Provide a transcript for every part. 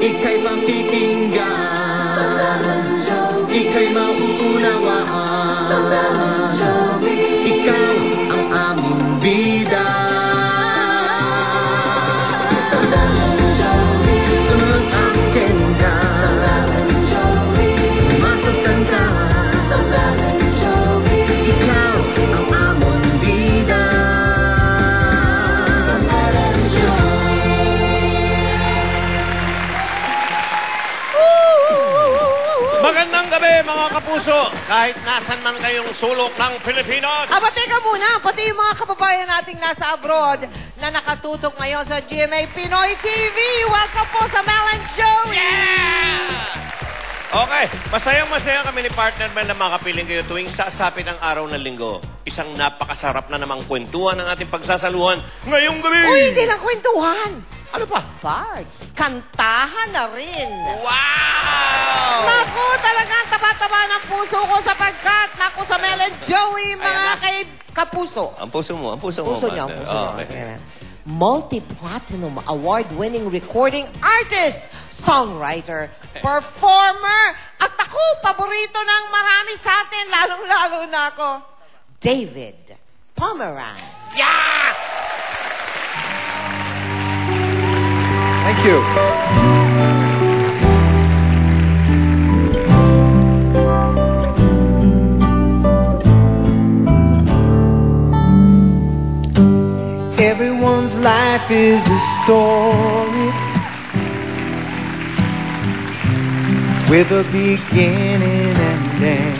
Ika'y mapikinggan, ika'y mauunawaan, ikaw ang aming bida. Tunod ang ganda, masaktan ka, ikaw ang aming bida. Magandang gabi mga kapuso, kahit nasan man kayong sulok ng Pilipinas. Teka muna, pati yung mga kababayan nating nasa abroad na nakatutok ngayon sa GMA Pinoy TV. Welcome po sa Mel and Joey! Yeah! Okay, masayang-masaya kami ni partner Mel na makapiling kayo tuwing sasapit ang araw ng linggo. Isang napakasarap na namang kwentuhan ng ating pagsasaluhan ngayong gabi. Uy, hindi lang kwentuhan. Ano pa? Parts, kantahan na rin. Wow! Naku, talagang taba-taba ng puso ko sapagkat, naku sa Mel and Joey, mga kapuso. Ang puso mo, ang puso mo. Puso niyo, ang puso niyo. Okay. Multi-platinum award-winning recording artist, songwriter, performer, at ako, paborito ng marami sa atin, lalong-lalo na ako, David Pomeranz. Yeah! Thank you. Everyone's life is a story with a beginning and end.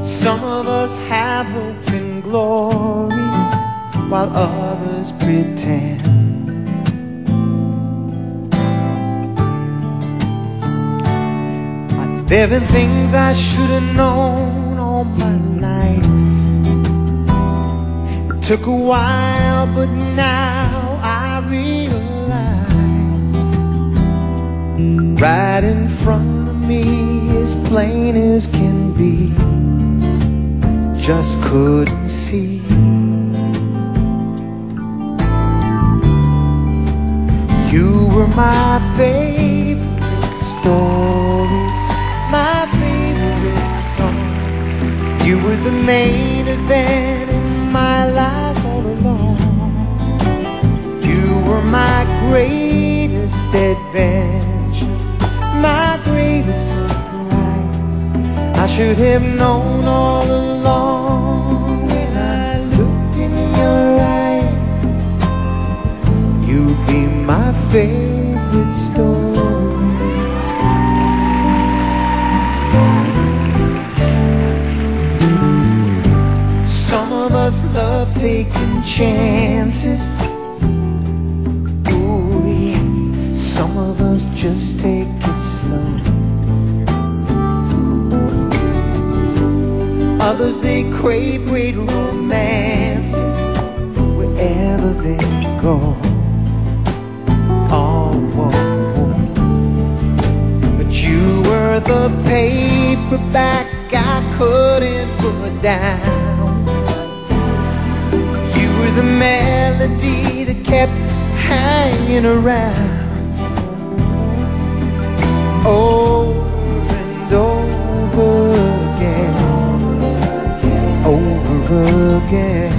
Some of us have hope and glory, while others pretend. There have been things I should have known all my life. It took a while, but now I realize right in front of me, as plain as can be, just couldn't see. You were my favorite story, my favorite song. You were the main event in my life all along. You were my greatest adventure, my greatest surprise. I should have known all along when I looked in your eyes. You'd be my favorite story. Some of us love taking chances. Ooh, yeah. Some of us just take it slow. Others, they crave great romances wherever they go. Oh, whoa, whoa. But you were the paperback I couldn't put down. You were the melody that kept hanging around. Over and over again, over again.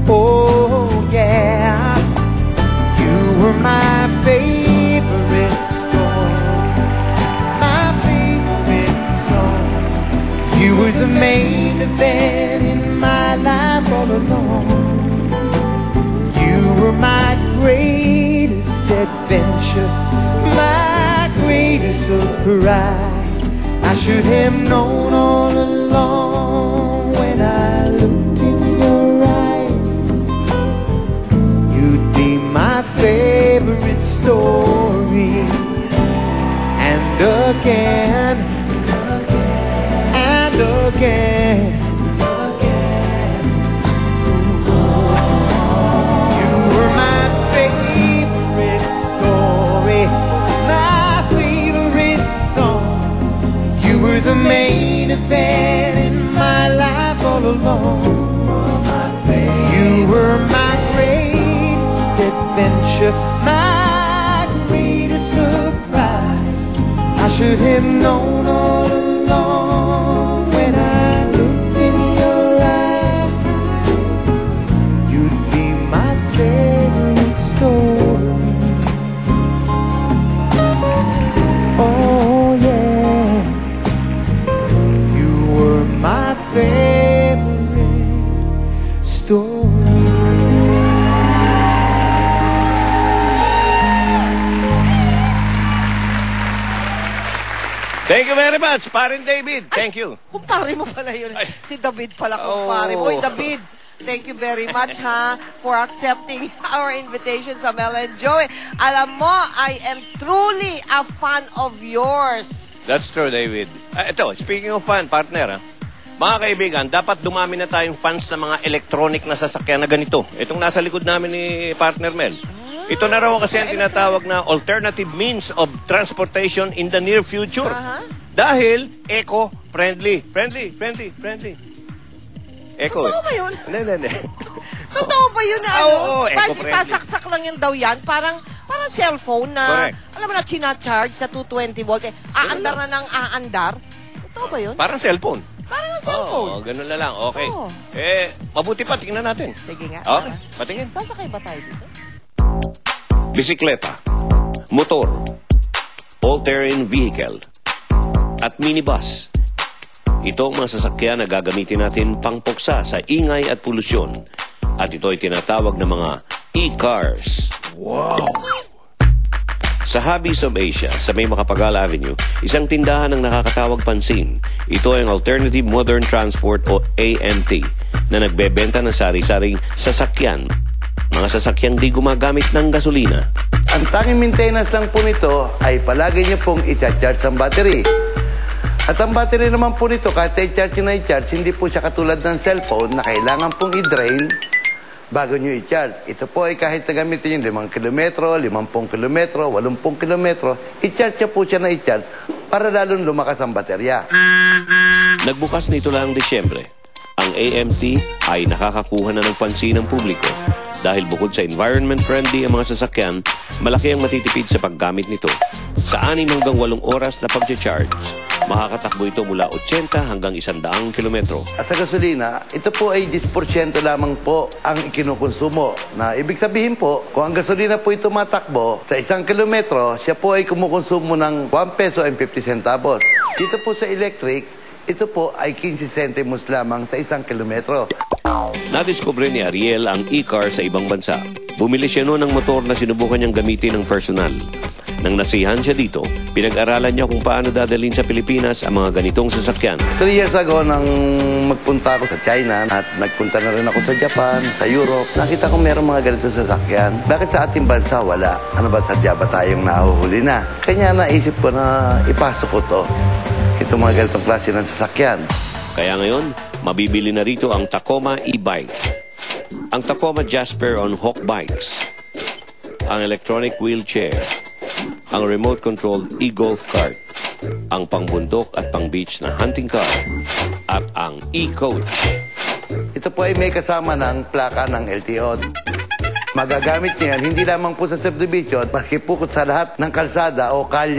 Oh yeah, you were my favorite story, my favorite song. You were the main event in my life all along. You were my greatest adventure, my greatest surprise. I should have known all along when I looked in your eyes. You'd be my favorite story. And again, and again. You were my favorite story, my favorite song. You were the main event future might read a surprise. I should have known all along when I looked in your eyes. You'd be my favorite story. Oh yeah, you were my favorite story. Thank you very much, Parin David. Thank you. Kumpare mo pala yun. Ay. Si David pala kumpare mo. Oh. Uy, David, thank you very much ha for accepting our invitation sa Mel and Joey. Alam mo, I am truly a fan of yours. That's true, David. Ito, speaking of fan, partner, mga kaibigan, dapat dumami na tayong fans ng mga electronic na sasakyan na ganito. Itong nasa likod namin ni partner Mel. Ito na raw kasi ang tinatawag na alternative means of transportation in the near future. Dahil eco-friendly. Friendly. Eco. Totoo ba yun? Hindi. Totoo ba yun na Oo, Parang eco-friendly. sasaksak lang yan daw yan. Parang cellphone na, Correct. alam mo na, charge sa 220 volt. Aandar na ng aandar. Totoo ba yun? Parang cellphone. Parang ang cellphone. Oo, ganun na lang. Okay. Oo. Mabuti pa, tingnan natin. Sige nga. Okay, patingin. Sasakay ba tayo dito? Bisikleta, motor, all-terrain vehicle, at minibus. Ito ang mga sasakyan na gagamitin natin pangpuksa sa ingay at polusyon. At ito ay tinatawag na mga e-cars. Wow! Sa Hobbies of Asia, sa may Makapagal Avenue, isang tindahan ang nakakatawag pansin. Ito ay ang Alternative Modern Transport o AMT na nagbebenta ng sari-saring sasakyan. Mga sasakyang di gumagamit ng gasolina. Ang tanging maintenance lang po nito ay palagi niyo pong i-charge ang battery. At ang battery naman po nito, kahit i-charge na i-charge, hindi po siya katulad ng cellphone na kailangan pong i-drain bago niyo i-charge. Ito po ay kahit na gamitin yung 5 kilometro, 50 kilometro, 80 kilometro, i-charge niya po siya na i-charge para lalong lumakas ang baterya. Nagbukas nito lang Disyembre. Ang AMT ay nakakakuha na ng pansin ng publiko. Dahil bukod sa environment-friendly ang mga sasakyan, malaki ang matitipid sa paggamit nito. Sa 6 hanggang 8 oras na pag-charge, makakatakbo ito mula 80 hanggang 100 kilometro. At sa gasolina, ito po ay 10% lamang po ang ikinukonsumo. Na ibig sabihin po, kung ang gasolina po ay tumatakbo sa 1 kilometro, siya po ay kumukonsumo ng 1 peso and 50 centavos. Dito po sa electric, ito po ay 15 centimos lamang sa 1 kilometro. Nadiskubre ni Ariel ang e-car sa ibang bansa. Bumili siya noon ng motor na sinubukan niyang gamitin ng personal. Nang nasihan siya dito, pinag-aralan niya kung paano dadalhin sa Pilipinas ang mga ganitong sasakyan. 3 years ago, nang magpunta ako sa China at nagpunta na rin ako sa Japan, sa Europe, nakita ko meron mga ganitong sasakyan. Bakit sa ating bansa wala? Ano ba, sadya ba tayong nahuhuli na? Kanya naisip ko na ipasok ko to. Itong mga ganitong klase ng sasakyan. Kaya ngayon, mabibili na rito ang Tacoma e-bike, ang Tacoma Jasper on Hawk Bikes, ang electronic wheelchair, ang remote-controlled e-golf cart, ang pangbundok at pang-beach na hunting car, at ang e-coach. Ito po ay may kasama ng plaka ng LTO. Magagamit niyan hindi lamang po sa subdivision, maski po sa lahat ng kalsada o kalye.